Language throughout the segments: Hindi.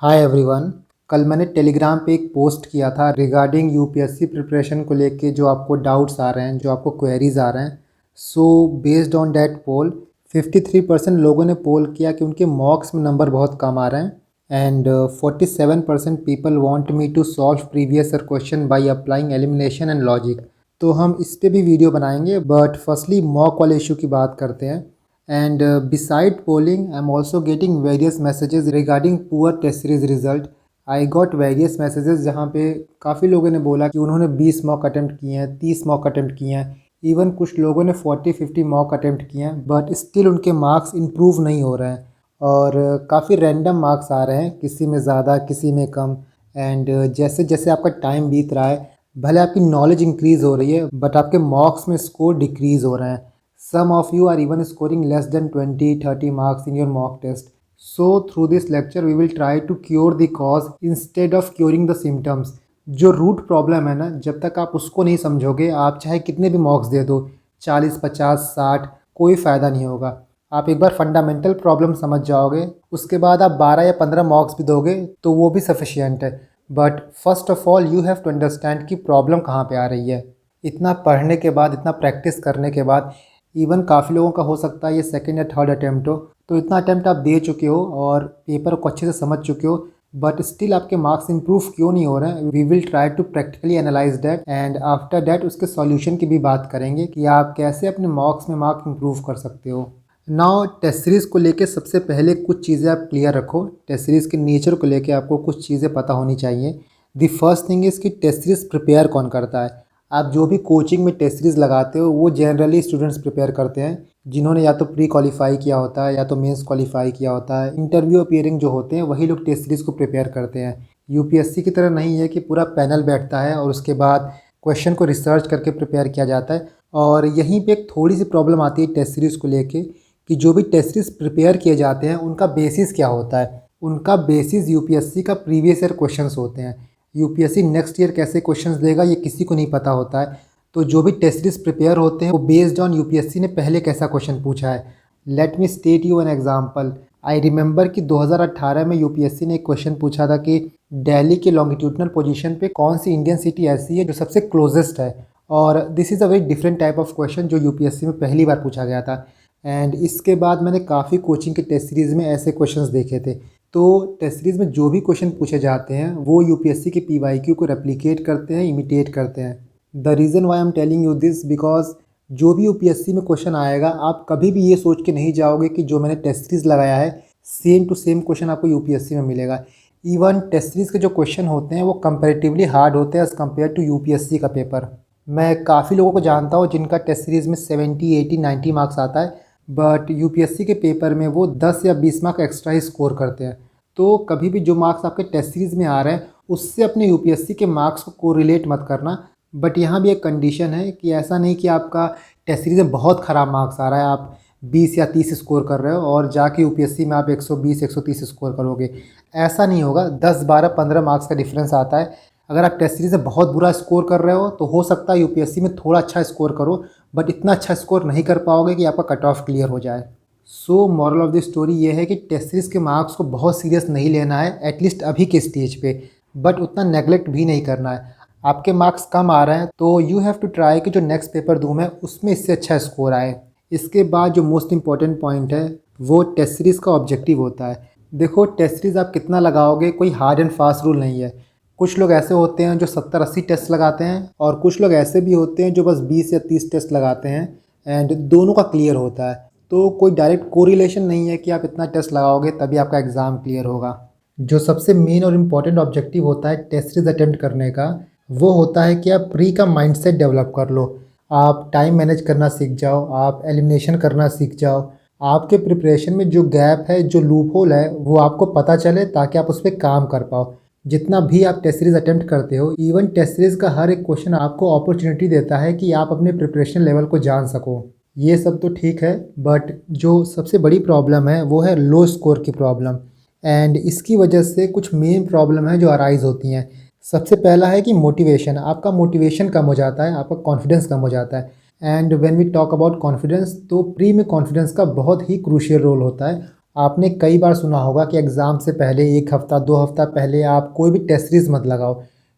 Hi everyone. कल मैंने टेलीग्राम पे एक पोस्ट किया था रिगार्डिंग यूपीएससी प्रिपरेशन को लेके जो आपको डाउट्स आ रहे हैं, जो आपको क्वेरीज आ रहे हैं। सो बेस्ड ऑन दैट पोल 53% लोगों ने पोल किया कि उनके मॉक्स में नंबर बहुत कम आ रहे हैं and 47% people want me to solve previous year question by applying elimination and logic. तो हम इस पे भी वीडियो बनाएंगे, बट फर्स्टली मॉक वाले इशू की बात करते हैं। And beside polling, I'm also getting various messages regarding poor test series result. I got various messages जहाँ पे काफ़ी लोगों ने बोला कि उन्होंने 20 मॉक अटेम्प्ट किए हैं, 30 मॉक अटेम्प्ट किए हैं, इवन कुछ लोगों ने 40-50 मॉक अटेम्प्ट किए हैं, बट स्टिल उनके मार्क्स इम्प्रूव नहीं हो रहे हैं और काफ़ी रैंडम मार्क्स आ रहे हैं, किसी में ज़्यादा किसी में कम। एंड जैसे जैसे आपका टाइम बीत रहा है, भले आपकी नॉलेज इंक्रीज़ हो रही है बट आपके मार्क्स में स्कोर डिक्रीज़ हो रहे हैं। Some of you are even scoring less than 20-30 marks in your mock test. So through this lecture we will try to cure the cause instead of curing the symptoms. जो रूट प्रॉब्लम है ना, जब तक आप उसको नहीं समझोगे, आप चाहे कितने भी मॉक्स दे दो, 40, 50, 60, कोई फ़ायदा नहीं होगा। आप एक बार फंडामेंटल प्रॉब्लम समझ जाओगे, उसके बाद आप 12 या 15 मॉक्स भी दोगे तो वो भी सफिशियंट है। But first of all you have to understand कि प्रॉब्लम कहाँ पे आ रही है। इतना पढ़ने के बाद, इतना प्रैक्टिस करने के बाद, इवन काफ़ी लोगों का हो सकता है ये सेकंड या थर्ड अटैम्प्ट हो, तो इतना अटैम्प्ट आप दे चुके हो और पेपर को अच्छे से समझ चुके हो, बट स्टिल आपके मार्क्स इंप्रूव क्यों नहीं हो रहे हैं। We will try to practically analyse that and after that उसके सॉल्यूशन की भी बात करेंगे कि आप कैसे अपने मार्क्स में मार्क इंप्रूव कर सकते हो। नाउ टेस्ट सीरीज़ को लेके सबसे पहले कुछ चीज़ें आप क्लियर रखो। टेस्ट सीरीज़ के नेचर को लेके आपको कुछ चीज़ें पता होनी चाहिए। द फर्स्ट थिंग इज़ कि टेस्ट सीरीज़ प्रिपेयर कौन करता है। आप जो भी कोचिंग में टेस्ट सीरीज़ लगाते हो वो जनरली स्टूडेंट्स प्रिपेयर करते हैं जिन्होंने या तो प्री क्वालिफाई किया होता है या तो मेंस क्वालिफाई किया होता है। इंटरव्यू अपीयरिंग जो होते हैं वही लोग टेस्ट सीरीज़ को प्रिपेयर करते हैं। यूपीएससी की तरह नहीं है कि पूरा पैनल बैठता है और उसके बाद क्वेश्चन को रिसर्च करके प्रिपेयर किया जाता है। और यहीं पे एक थोड़ी सी प्रॉब्लम आती है टेस्ट सीरीज़ को लेके कि जो भी टेस्ट सीरीज़ प्रिपेयर किए जाते हैं उनका बेसिस क्या होता है। उनका बेसिस यूपीएससी का प्रीवियस ईयर क्वेश्चंस होते हैं। यूपीएससी नेक्स्ट ईयर कैसे क्वेश्चंस देगा ये किसी को नहीं पता होता है। तो जो भी टेस्ट सीरीज प्रिपेयर होते हैं वो बेस्ड ऑन यूपीएससी ने पहले कैसा क्वेश्चन पूछा है। Let me state you an example. I remember कि 2018 में यूपीएससी ने एक क्वेश्चन पूछा था कि दिल्ली के लॉन्गिट्यूडनल पोजीशन पे कौन सी इंडियन सिटी ऐसी है जो सबसे क्लोजेस्ट है। और this is a very different type of question जो यूपीएससी में पहली बार पूछा गया था। एंड इसके बाद मैंने काफ़ी कोचिंग के टेस्ट सीरीज़ में ऐसे क्वेश्चंस देखे थे। तो टेस्ट सीरीज़ में जो भी क्वेश्चन पूछे जाते हैं वो यूपीएससी के पीवाईक्यू को रेप्लिकेट करते हैं, इमिटेट करते हैं। The reason why am telling you this because जो भी यूपीएससी में क्वेश्चन आएगा आप कभी भी ये सोच के नहीं जाओगे कि जो मैंने टेस्ट सीरीज़ लगाया है सेम टू सेम क्वेश्चन आपको यूपीएससी में मिलेगा। इवन टेस्ट सीरीज़ के जो क्वेश्चन होते हैं वो कंपैरेटिवली हार्ड होते हैं एज़ कम्पेयर टू यूपीएससी का पेपर। मैं काफ़ी लोगों को जानता हूँ जिनका टेस्ट सीरीज़ में 70, 80, 90 मार्क्स आता है, बट यूपीएससी के पेपर में वो 10 या 20 मार्क एक्स्ट्रा ही स्कोर करते हैं। तो कभी भी जो मार्क्स आपके टेस्ट सीरीज़ में आ रहे हैं उससे अपने यूपीएससी के मार्क्स को कोरिलेट मत करना। बट यहाँ भी एक कंडीशन है कि ऐसा नहीं कि आपका टेस्ट सीरीज़ में बहुत ख़राब मार्क्स आ रहा है, आप 20 या 30 स्कोर कर रहे हो और जाके यूपीएससी में आप 120, 130 स्कोर करोगे। ऐसा नहीं होगा। 10, 12, 15 मार्क्स का डिफरेंस आता है। अगर आप टेस्ट सीरीज़ में बहुत बुरा स्कोर कर रहे हो तो हो सकता है यूपीएससी में थोड़ा अच्छा स्कोर करो, बट इतना अच्छा स्कोर नहीं कर पाओगे कि आपका कट ऑफ क्लियर हो जाए। So moral of the story ये है कि टेस्ट सीरीज़ के मार्क्स को बहुत सीरियस नहीं लेना है, एटलीस्ट अभी के स्टेज पे, बट उतना नेगलेक्ट भी नहीं करना है। आपके मार्क्स कम आ रहे हैं तो यू हैव टू ट्राई कि जो नेक्स्ट पेपर दूँ मैं उसमें इससे अच्छा स्कोर आए। इसके बाद जो मोस्ट इंपॉर्टेंट पॉइंट है वो टेस्ट सीरीज़ का ऑब्जेक्टिव होता है। देखो टेस्ट सीरीज़ आप कितना लगाओगे कोई हार्ड एंड फास्ट रूल नहीं है। कुछ लोग ऐसे होते हैं जो 70-80 टेस्ट लगाते हैं और कुछ लोग ऐसे भी होते हैं जो बस 20 या 30 टेस्ट लगाते हैं एंड दोनों का क्लियर होता है। तो कोई डायरेक्ट कोरिलेशन नहीं है कि आप इतना टेस्ट लगाओगे तभी आपका एग्ज़ाम क्लियर होगा। जो सबसे मेन और इम्पॉर्टेंट ऑब्जेक्टिव होता है टेस्ट सीरीज अटेम्प्ट करने का वो होता है कि आप प्री का माइंडसेट डेवलप कर लो। आप टाइम मैनेज करना सीख जाओ, आप एलिमिनेशन करना सीख जाओ। आपके प्रिपरेशन में जो गैप है, जो लूप होल है वो आपको पता चले ताकि आप उस पर काम कर पाओ। जितना भी आप टेस्ट सीरीज़ अटेम्प्ट करते हो, इवन टेस्ट सीरीज़ का हर एक क्वेश्चन आपको अपॉर्चुनिटी देता है कि आप अपने प्रिपरेशन लेवल को जान सको। ये सब तो ठीक है, बट जो सबसे बड़ी प्रॉब्लम है वो है लो स्कोर की प्रॉब्लम। एंड इसकी वजह से कुछ मेन प्रॉब्लम है जो अराइज होती हैं। सबसे पहला है कि मोटिवेशन, आपका मोटिवेशन कम हो जाता है, आपका कॉन्फिडेंस कम हो जाता है। And when we talk about confidence तो प्री में कॉन्फिडेंस का बहुत ही क्रूशियल रोल होता है आपने कई बार सुना होगा कि एग्ज़ाम से पहले 1 हफ़्ता 2 हफ़्ता पहले आप कोई भी टेस्ट सीरीज़ मत लगाओ,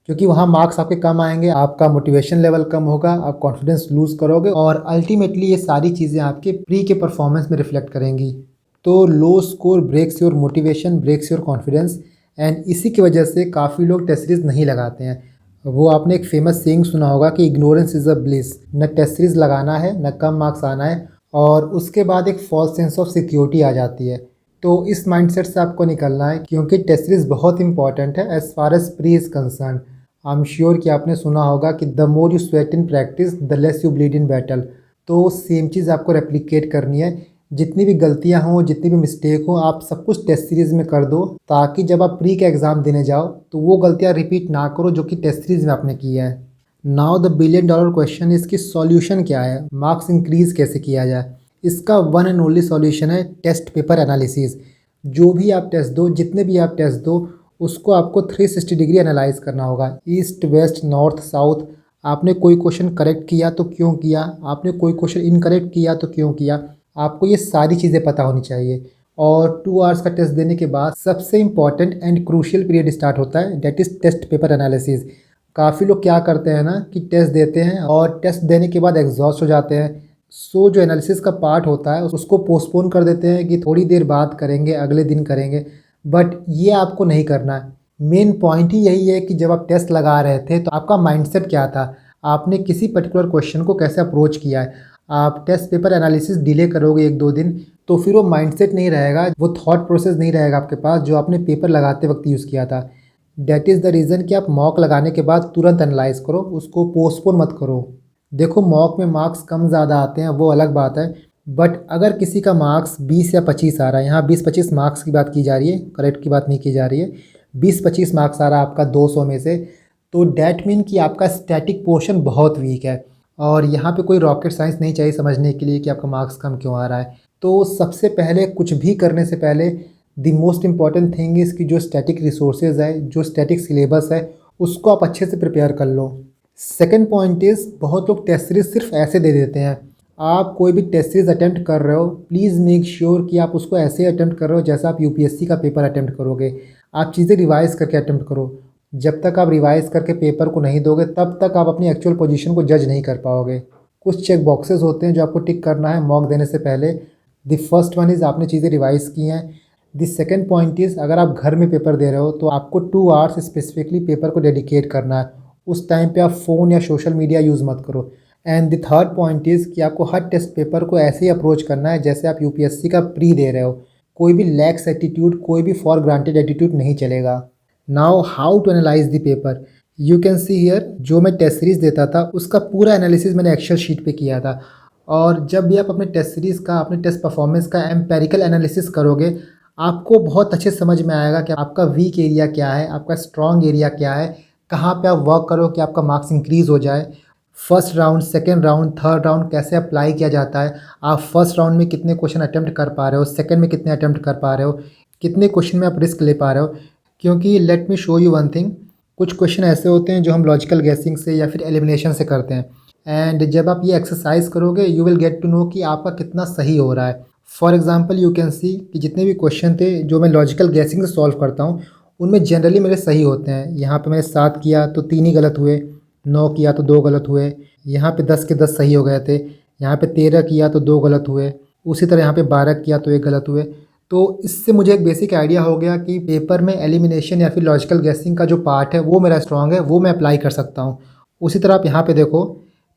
क्योंकि वहाँ मार्क्स आपके कम आएँगे, आपका मोटिवेशन लेवल कम होगा, आप कॉन्फिडेंस लूज़ करोगे और अल्टीमेटली ये सारी चीज़ें आपके प्री के परफॉर्मेंस में रिफ्लेक्ट करेंगी। तो low score breaks your motivation, breaks your confidence and इसी की वजह से काफ़ी लोग टेस्ट सीरीज़ नहीं लगाते हैं। वो आपने एक फेमस सेइंग सुना होगा कि इग्नोरेंस इज़ अ ब्लिस। न टेस्ट सीरीज़ लगाना है, न कम मार्क्स आना है और उसके बाद एक फ़ॉल्स सेंस ऑफ सिक्योरिटी आ जाती है। तो इस माइंडसेट से आपको निकलना है, क्योंकि टेस्ट सीरीज़ बहुत इंपॉर्टेंट है as far as pre is concern. I am sure कि आपने सुना होगा कि the more you sweat in practice the less you bleed in battle. तो सेम चीज़ आपको रेप्लिकेट करनी है। जितनी भी गलतियां हों, जितनी भी मिस्टेक हो, आप सब कुछ टेस्ट सीरीज़ में कर दो, ताकि जब आप प्री का एग्ज़ाम देने जाओ तो वो गलतियां रिपीट ना करो जो कि टेस्ट सीरीज़ में आपने की है। Now the billion dollar question is कि सॉल्यूशन क्या है, मार्क्स इंक्रीज़ कैसे किया जाए। इसका वन एंड ओनली सॉल्यूशन है टेस्ट पेपर एनालिसिस। जो भी आप टेस्ट दो, जितने भी आप टेस्ट दो, उसको आपको 360 डिग्री एनालाइज करना होगा, ईस्ट वेस्ट नॉर्थ साउथ। आपने कोई क्वेश्चन करेक्ट किया तो क्यों किया, आपने कोई क्वेश्चन इनकरेक्ट किया तो क्यों किया, आपको ये सारी चीज़ें पता होनी चाहिए। और 2 आवर्स का टेस्ट देने के बाद सबसे important and crucial period start होता है, that is test paper analysis. काफ़ी लोग क्या करते हैं ना कि टेस्ट देते हैं और टेस्ट देने के बाद एग्जॉस्ट हो जाते हैं। सो जो एनालिसिस का पार्ट होता है उसको पोस्टपोन कर देते हैं कि थोड़ी देर बाद करेंगे, अगले दिन करेंगे। बट ये आपको नहीं करना है। मेन पॉइंट ही यही है कि जब आप टेस्ट लगा रहे थे तो आपका माइंडसेट क्या था, आपने किसी पर्टिकुलर क्वेश्चन को कैसे अप्रोच किया है। आप टेस्ट पेपर एनालिसिस डिले करोगे 1-2 दिन तो फिर वो माइंडसेट नहीं रहेगा, वो थॉट प्रोसेस नहीं रहेगा आपके पास जो आपने पेपर लगाते वक्त यूज़ किया था। डैट इज़ द रीज़न कि आप मॉक लगाने के बाद तुरंत एनालाइज करो, उसको पोस्टपोन मत करो। देखो, मॉक में मार्क्स कम ज़्यादा आते हैं वो अलग बात है, बट अगर किसी का मार्क्स 20 या 25 आ रहा है, यहाँ 20-25 मार्क्स की बात की जा रही है, करेक्ट की बात नहीं की जा रही है, 20-25 मार्क्स आ रहा है आपका 200 में से, तो डैट मीन कि आपका स्टैटिक पोर्शन बहुत वीक है। और यहाँ पे कोई रॉकेट साइंस नहीं चाहिए समझने के लिए कि आपका मार्क्स कम क्यों आ रहा है। तो सबसे पहले कुछ भी करने से पहले the most important thing is कि जो स्टैटिक रिसोर्सेज है, जो स्टैटिक सिलेबस है, उसको आप अच्छे से प्रिपेयर कर लो। सेकेंड पॉइंट इज़, बहुत लोग टेस्ट सीरीज सिर्फ ऐसे दे देते हैं। आप कोई भी टेस्ट सीरीज अटैम्प्ट कर रहे हो, प्लीज़ मेक श्योर कि आप उसको ऐसे अटैम्प्ट कर रहे हो जैसा आप यूपीएससी का पेपर अटैम्प्ट करोगे। आप चीज़ें रिवाइज़ करके अटैम्प्ट करो। जब तक आप रिवाइज़ करके पेपर को नहीं दोगे तब तक आप अपनी एक्चुअल पोजीशन को जज नहीं कर पाओगे। कुछ चेक बॉक्सेस होते हैं जो आपको टिक करना है मॉक देने से पहले। द फर्स्ट वन इज़ आपने चीज़ें रिवाइज़ की हैं। द सेकेंड पॉइंट इज़, अगर आप घर में पेपर दे रहे हो तो आपको 2 आवर्स स्पेसिफिकली पेपर को डेडिकेट करना है। उस टाइम पे आप फ़ोन या सोशल मीडिया यूज़ मत करो। And the third point is कि आपको हर टेस्ट पेपर को ऐसे ही अप्रोच करना है जैसे आप यूपीएससी का प्री दे रहे हो। कोई भी लैक्स एटीट्यूड, कोई भी फॉर ग्रांटेड एटीट्यूड नहीं चलेगा। Now how to analyse the paper, you can see here, जो मैं टेस्ट सीरीज़ देता था उसका पूरा एनालिसिस मैंने एक्सेल शीट पे किया था। और जब भी आप अपने टेस्ट सीरीज़ का, अपने टेस्ट परफॉर्मेंस का एम्पेरिकल एनालिसिस करोगे, आपको बहुत अच्छे समझ में आएगा कि आपका वीक एरिया क्या है, आपका स्ट्रॉन्ग एरिया क्या है, कहाँ पे आप वर्क करो कि आपका मार्क्स इंक्रीज़ हो जाए। First round, second round, third round कैसे अप्लाई किया जाता है, आप फर्स्ट राउंड में कितने क्वेश्चन अटैम्प्ट कर पा रहे हो, सेकेंड में कितने अटैम्प्ट कर पा रहे हो, कितने क्वेश्चन में आप रिस्क ले पा रहे हो। क्योंकि let me show you one thing, कुछ क्वेश्चन ऐसे होते हैं जो हम लॉजिकल गैसिंग से या फिर एलिमिनेशन से करते हैं। एंड जब आप ये एक्सरसाइज करोगे you will get to know कि आपका कितना सही हो रहा है। For example you can see कि जितने भी क्वेश्चन थे जो मैं लॉजिकल गैसिंग से सॉल्व करता हूँ उनमें जनरली मेरे सही होते हैं। यहाँ पे मैंने 7 किया तो 3 ही गलत हुए, 9 किया तो 2 गलत हुए, यहाँ पे 10 के 10 सही हो गए थे, यहाँ पे 13 किया तो 2 गलत हुए, उसी तरह यहाँ पे 12 किया तो 1 गलत हुए। तो इससे मुझे एक बेसिक आइडिया हो गया कि पेपर में एलिमिनेशन या फिर लॉजिकल गैसिंग का जो पार्ट है वो मेरा स्ट्रॉन्ग है, वो मैं अप्लाई कर सकता हूँ। उसी तरह आप यहाँ पे देखो,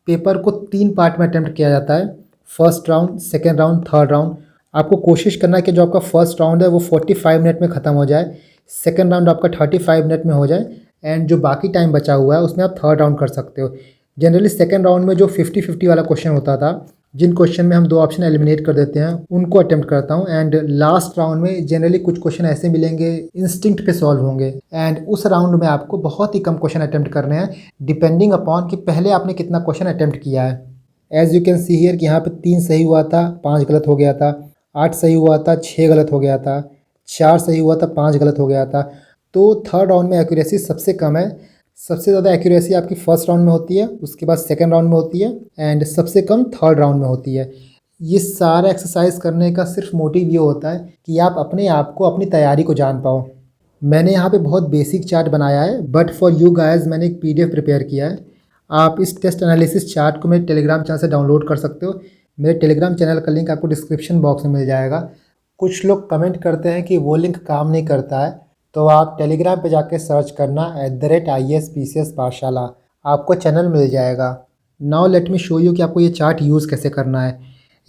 पेपर को 3 पार्ट में अटैम्प्ट किया जाता है, first round, second round, third round. आपको कोशिश करना है कि जो आपका फर्स्ट राउंड है वो 45 मिनट में ख़त्म हो जाए, सेकेंड राउंड आपका 35 मिनट में हो जाए, एंड जो बाकी टाइम बचा हुआ है उसमें आप थर्ड राउंड कर सकते हो। जनरली सेकेंड राउंड में जो 50-50 वाला क्वेश्चन होता था, जिन क्वेश्चन में हम 2 ऑप्शन एलिमिनेट कर देते हैं, उनको अटेम्प्ट करता हूँ। एंड लास्ट राउंड में जनरली कुछ क्वेश्चन ऐसे मिलेंगे इंस्टिंक्ट पे सॉल्व होंगे, एंड उस राउंड में आपको बहुत ही कम क्वेश्चन अटेम्प्ट करने हैं डिपेंडिंग अपॉन कि पहले आपने कितना क्वेश्चन अटेम्प्ट किया है। As you can see here कि यहाँ पे 3 सही हुआ था, 5 गलत हो गया था, 8 सही हुआ था, 6 गलत हो गया था, 4 सही हुआ था, 5 गलत हो गया था। तो थर्ड राउंड में एक्यूरेसी सबसे कम है। सबसे ज़्यादा एक्यूरेसी आपकी फर्स्ट राउंड में होती है, उसके बाद सेकेंड राउंड में होती है, एंड सबसे कम थर्ड राउंड में होती है। ये सारा एक्सरसाइज करने का सिर्फ मोटिव ये होता है कि आप अपने आप को, अपनी तैयारी को जान पाओ। मैंने यहाँ पे बहुत बेसिक चार्ट बनाया है, बट फॉर यू गाइस मैंने एक पीडीएफ प्रिपेयर किया है। आप इस टेस्ट एनालिसिस चार्ट को मेरे टेलीग्राम चैनल से डाउनलोड कर सकते हो। मेरे टेलीग्राम चैनल का लिंक आपको डिस्क्रिप्शन बॉक्स में मिल जाएगा। कुछ लोग कमेंट करते हैं कि वो लिंक काम नहीं करता है, तो आप टेलीग्राम पे जाके सर्च करना @IAS पाठशाला, आपको चैनल मिल जाएगा। Now let me show you कि आपको ये चार्ट यूज़ कैसे करना है।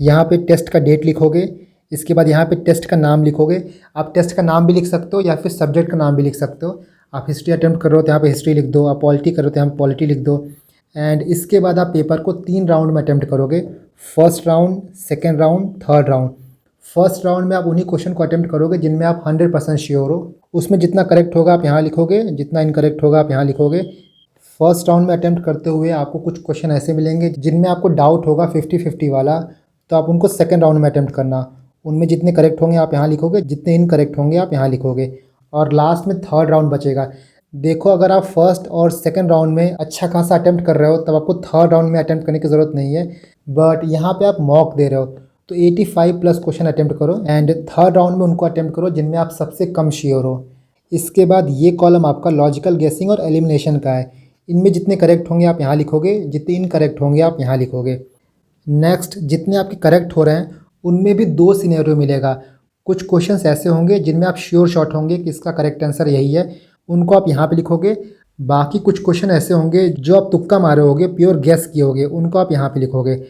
यहाँ पे टेस्ट का डेट लिखोगे, इसके बाद यहाँ पे टेस्ट का नाम लिखोगे। आप टेस्ट का नाम भी लिख सकते हो या फिर सब्जेक्ट का नाम भी लिख सकते हो। आप हिस्ट्री अटेम्प्ट कर रहे हो तो यहाँ पे हिस्ट्री लिख दो, आप पॉलिटी कर रहे हो तो यहाँ पे पॉलिटी लिख दो। एंड इसके बाद आप पेपर को 3 राउंड में अटेम्प्ट करोगे। First round, second round, third round. First round में आप उन्हीं क्वेश्चन को अटेम्प्ट करोगे जिनमें आप 100% श्योर हो। उसमें जितना करेक्ट होगा आप यहाँ लिखोगे, जितना इनकरेक्ट होगा आप यहाँ लिखोगे। फर्स्ट राउंड में अटेम्प्ट करते हुए आपको कुछ क्वेश्चन ऐसे मिलेंगे जिनमें आपको डाउट होगा 50-50 वाला, तो आप उनको सेकेंड राउंड में अटेम्प्ट करना। उनमें जितने करेक्ट होंगे आप यहाँ लिखोगे, जितने इनकरेक्ट होंगे आप यहाँ लिखोगे। और लास्ट में थर्ड राउंड बचेगा। देखो, अगर आप फर्स्ट और सेकेंड राउंड में अच्छा खासा अटेम्प्ट कर रहे हो तब आपको थर्ड राउंड में अटेम्प्ट करने की ज़रूरत नहीं है। बट यहाँ पे आप मॉक दे रहे हो तो 85+ क्वेश्चन अटेम्प्ट करो एंड थर्ड राउंड में उनको अटेम्प्ट करो जिनमें आप सबसे कम श्योर हो। इसके बाद ये कॉलम आपका लॉजिकल गेसिंग और एलिमिनेशन का है। इनमें जितने करेक्ट होंगे आप यहाँ लिखोगे, जितने इनकरेक्ट होंगे आप यहाँ लिखोगे। नेक्स्ट, जितने आपके करेक्ट हो रहे हैं उनमें भी 2 सिनेरियो मिलेगा। कुछ क्वेश्चंस ऐसे होंगे जिनमें आप श्योर शॉट होंगे कि इसका करेक्ट आंसर यही है, उनको आप यहाँ पे लिखोगे। बाकी कुछ क्वेश्चन ऐसे होंगे जो आप तुक्का मारे होगे, प्योर गेस किए होगे, उनको आप यहाँ पे लिखोगे।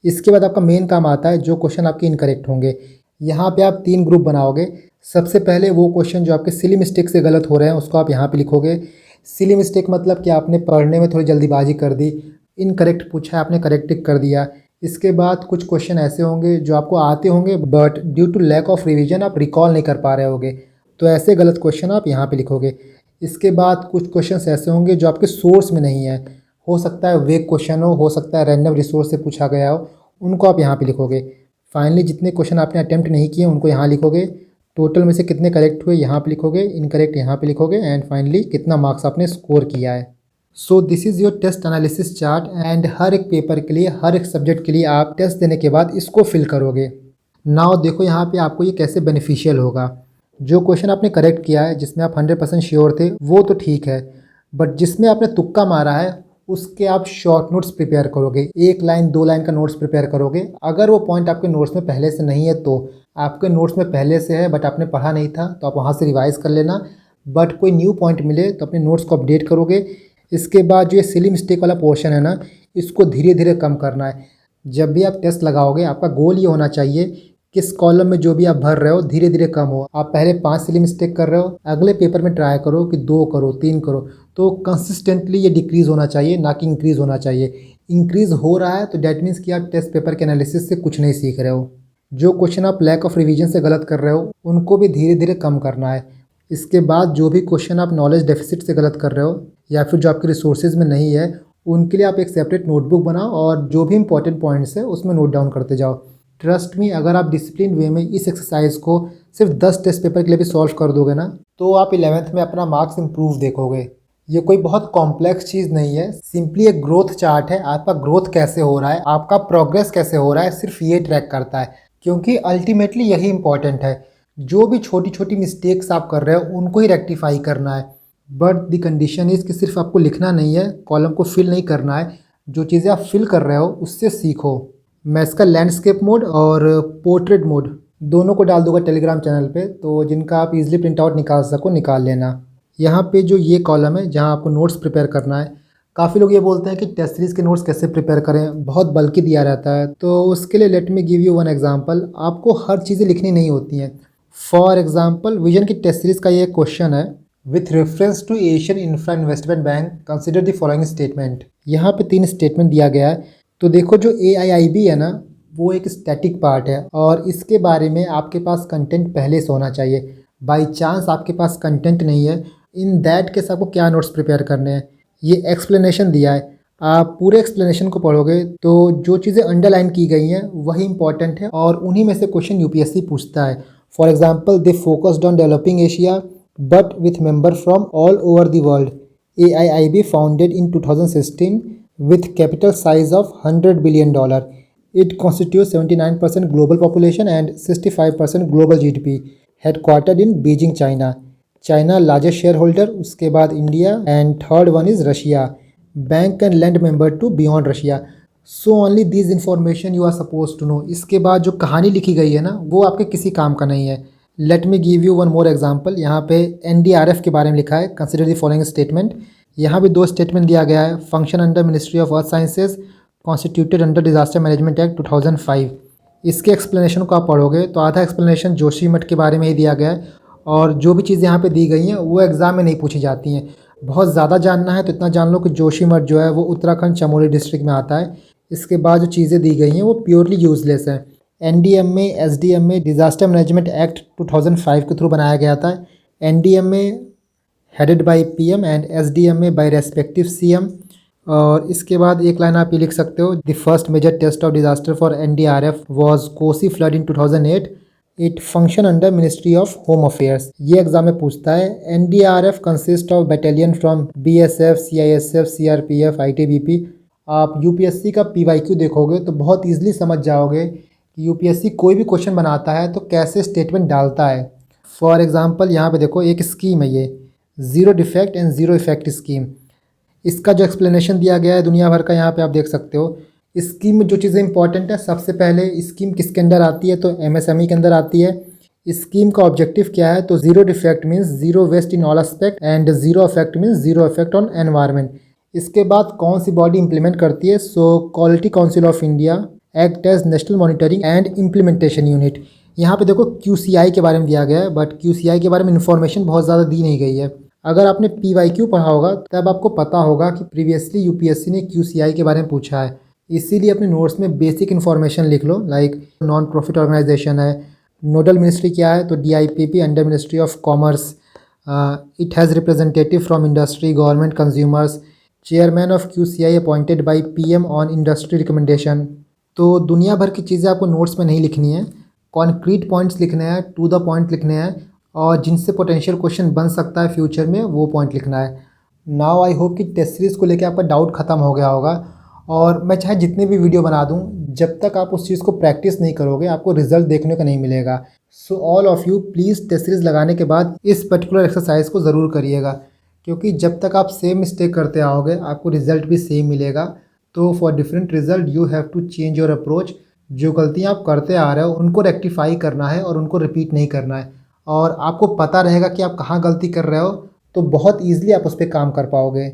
इसके बाद आपका मेन काम आता है जो क्वेश्चन आपके इनकरेक्ट होंगे। यहाँ पे आप 3 ग्रुप बनाओगे। सबसे पहले वो क्वेश्चन जो आपके सिली मिस्टेक से गलत हो रहे हैं उसको आप यहाँ पे लिखोगे। सिली मिस्टेक मतलब कि आपने पढ़ने में थोड़ी जल्दीबाजी कर दी, इनकरेक्ट पूछा है आपने करेक्ट टिक कर दिया। इसके बाद कुछ क्वेश्चन ऐसे होंगे जो आपको आते होंगे but due to lack of revision आप रिकॉल नहीं कर पा रहे होगे, तो ऐसे गलत क्वेश्चन आप यहाँ पे लिखोगे। इसके बाद कुछ क्वेश्चन ऐसे होंगे जो आपके सोर्स में नहीं है, हो सकता है वेग क्वेश्चन हो सकता है रैंडम रिसोर्स से पूछा गया हो, उनको आप यहाँ पे लिखोगे। फाइनली जितने क्वेश्चन आपने अटेम्प्ट नहीं किए उनको यहाँ लिखोगे। टोटल में से कितने करेक्ट हुए यहाँ पे लिखोगे, इनकरेक्ट यहाँ पे लिखोगे एंड फाइनली कितना मार्क्स आपने स्कोर किया है। So this is your test analysis chart and हर एक पेपर के लिए, हर एक सब्जेक्ट के लिए आप टेस्ट देने के बाद इसको फिल करोगे। नाउ देखो यहाँ पे आपको ये कैसे बेनिफिशियल होगा। जो क्वेश्चन आपने करेक्ट किया है जिसमें आप 100% श्योर थे वो तो ठीक है, बट जिसमें आपने तुक्का मारा है उसके आप शॉर्ट नोट्स प्रिपेयर करोगे। 1 लाइन 2 लाइन का नोट्स प्रिपेयर करोगे। अगर वो पॉइंट आपके नोट्स में पहले से नहीं है तो आपके नोट्स में पहले से है बट आपने पढ़ा नहीं था तो आप वहाँ से रिवाइज़ कर लेना। बट कोई न्यू पॉइंट मिले तो अपने नोट्स को अपडेट करोगे। इसके बाद जो ये सिली मिस्टेक वाला पोर्शन है ना, इसको धीरे धीरे कम करना है। जब भी आप टेस्ट लगाओगे आपका गोल ये होना चाहिए किस कॉलम में जो भी आप भर रहे हो धीरे धीरे कम हो। आप पहले 5 सिली मिस्टेक कर रहे हो, अगले पेपर में ट्राई करो कि 2 करो, 3 करो, तो कंसिस्टेंटली ये डिक्रीज़ होना चाहिए ना कि इंक्रीज़ होना चाहिए। इंक्रीज़ हो रहा है तो डैट मीन्स कि आप टेस्ट पेपर के एनालिसिस से कुछ नहीं सीख रहे हो। जो क्वेश्चन आप लैक ऑफ रिवीजन से गलत कर रहे हो उनको भी धीरे धीरे कम करना है। इसके बाद जो भी क्वेश्चन आप नॉलेज डेफिसिट से गलत कर रहे हो या फिर जो आपके रिसोर्सेज में नहीं है उनके लिए आप एक सेपरेट नोटबुक बनाओ और जो भी इंपॉर्टेंट पॉइंट्स है उसमें नोट डाउन करते जाओ। ट्रस्ट मी, अगर आप डिसिप्लिन वे में इस एक्सरसाइज को सिर्फ 10 टेस्ट पेपर के लिए भी सॉल्व कर दोगे ना तो आप 11th में अपना मार्क्स इंप्रूव देखोगे। ये कोई बहुत कॉम्प्लेक्स चीज़ नहीं है, सिंपली एक ग्रोथ चार्ट है। आपका ग्रोथ कैसे हो रहा है, आपका प्रोग्रेस कैसे हो रहा है, सिर्फ ये ट्रैक करता है, क्योंकि अल्टीमेटली यही इंपॉर्टेंट है। जो भी छोटी छोटी मिस्टेक्स आप कर रहे हो उनको ही रेक्टिफाई करना है। बट द कंडीशन इज़ कि सिर्फ आपको लिखना नहीं है, कॉलम को फिल नहीं करना है। जो चीज़ें आप फिल कर रहे हो उससे सीखो। मैं इसका लैंडस्केप मोड और पोर्ट्रेट मोड दोनों को डाल दूंगा टेलीग्राम चैनल पे, तो जिनका आप इजीली प्रिंट आउट निकाल सको निकाल लेना। यहाँ पे जो ये कॉलम है जहाँ आपको नोट्स प्रिपेयर करना है, काफ़ी लोग ये बोलते हैं कि टेस्ट सीरीज़ के नोट्स कैसे प्रिपेयर करें, बहुत बल्कि दिया रहता है। तो उसके लिए let me give you one example. आपको हर चीज़ें लिखनी नहीं होती हैं। फॉर एग्जांपल, विजन की टेस्ट सीरीज़ का ये क्वेश्चन है, with reference to Asian infra investment bank consider the following statement. यहाँ पे 3 स्टेटमेंट दिया गया है। तो देखो, जो AIIB है ना वो एक स्टैटिक पार्ट है और इसके बारे में आपके पास कंटेंट पहले से होना चाहिए। बाई चांस आपके पास कंटेंट नहीं है, इन दैट केस आपको क्या नोट्स प्रिपेयर करने हैं। ये एक्सप्लेनेशन दिया है, आप पूरे एक्सप्लेनेशन को पढ़ोगे तो जो चीज़ें अंडरलाइन की गई हैं वही इंपॉर्टेंट है और उन्हीं में से क्वेश्चन UPSC पूछता है। For example, they focused on developing Asia but with member from all over the world. AIIB founded in 2016 with capital size of $100 billion. It constitutes 79% global population and 65% global GDP. Headquartered in Beijing, China. China largest shareholder, उसके बाद India and third one is Russia. Bank and lend member to beyond Russia. So only these information you are supposed to know. इसके बाद जो कहानी लिखी गई है ना वो आपके किसी काम का नहीं है. Let me give you one more example. यहाँ पे NDRF के बारे में लिखा है. Consider the following statement. यहाँ भी दो स्टेटमेंट दिया गया है. Function under ministry of earth sciences, constituted under disaster management act 2005. इसके एक्सप्लेनेशन को आप पढ़ोगे तो आधा एक्सप्लेनेशन जोशीमठ के बारे में ही दिया गया है और जो भी चीज़ें यहाँ पे दी गई हैं वो एग्ज़ाम में नहीं पूछी जाती हैं. बहुत ज़्यादा जानना है तो इतना जान लो कि जोशीमठ जो है वो उत्तराखंड चमोली डिस्ट्रिक्ट में आता है. इसके बाद जो चीज़ें दी गई हैं वो प्योरली यूज़लेस हैं. NDMA SDMA disaster management act 2005 के थ्रू बनाया गया था. NDMA headed by PM and SDMA by respective CM. और इसके बाद एक लाइन आप ये लिख सकते हो, the first major test of disaster for NDRF was Kosi flood in 2008. It function under ministry of home affairs. ये एग्जाम में पूछता है. NDRF consist of battalion from BSF, CISF, CRPF, ITBP. आप UPSC का PYQ देखोगे तो बहुत ईजिली समझ जाओगे कि UPSC कोई भी क्वेश्चन बनाता है तो कैसे स्टेटमेंट डालता है. फॉर एग्जाम्पल यहाँ पे देखो एक स्कीम है, ये zero defect and zero effect scheme. इसका जो एक्सप्लेनेशन दिया गया है दुनिया भर का यहाँ पे आप देख सकते हो. स्कीम में जो चीज़ें इंपॉर्टेंट है, सबसे पहले स्कीम किसके अंदर आती है तो MSME के अंदर आती है. स्कीम का ऑब्जेक्टिव क्या है तो zero defect means zero waste in all aspect and zero effect means zero effect on environment. इसके बाद कौन सी बॉडी इंप्लीमेंट करती है, so quality council of India act as national monitoring and implementation unit. यहाँ पे देखो QCI के बारे में दिया गया है बट QCI के बारे में इन्फॉर्मेशन बहुत ज़्यादा दी नहीं गई है. अगर आपने PYQ पढ़ा होगा तब आपको पता होगा कि प्रीवियसली UPSC ने QCI के बारे में पूछा है. इसीलिए अपने नोट्स में बेसिक इन्फॉर्मेशन लिख लो. लाइक नॉन प्रॉफिट ऑर्गेनाइजेशन है. नोडल मिनिस्ट्री क्या है तो DIPP under ministry of commerce. It has representative from industry, government, consumers. Chairman of QCI appointed by PM on industry recommendation. तो दुनिया भर की चीज़ें आपको नोट्स में नहीं लिखनी है. कॉन्क्रीट पॉइंट्स लिखने हैं, टू द पॉइंट लिखने हैं और जिनसे पोटेंशियल क्वेश्चन बन सकता है फ्यूचर में वो पॉइंट लिखना है. नाउ आई होप कि टेस्ट सीरीज़ को लेकर आपका डाउट ख़त्म हो गया होगा. और मैं चाहे जितने भी वीडियो बना दूं, जब तक आप उस चीज़ को प्रैक्टिस नहीं करोगे आपको रिजल्ट देखने को नहीं मिलेगा. So all of you please test series लगाने के बाद इस पर्टिकुलर एक्सरसाइज को ज़रूर करिएगा, क्योंकि जब तक आप सेम मिस्टेक करते आओगे आपको रिजल्ट भी सेम मिलेगा. तो for different result you have to change your approach. जो गलतियाँ आप करते आ रहे हो उनको रेक्टिफाई करना है और उनको रिपीट नहीं करना है. और आपको पता रहेगा कि आप कहाँ गलती कर रहे हो तो बहुत ईजिली आप उस पर काम कर पाओगे.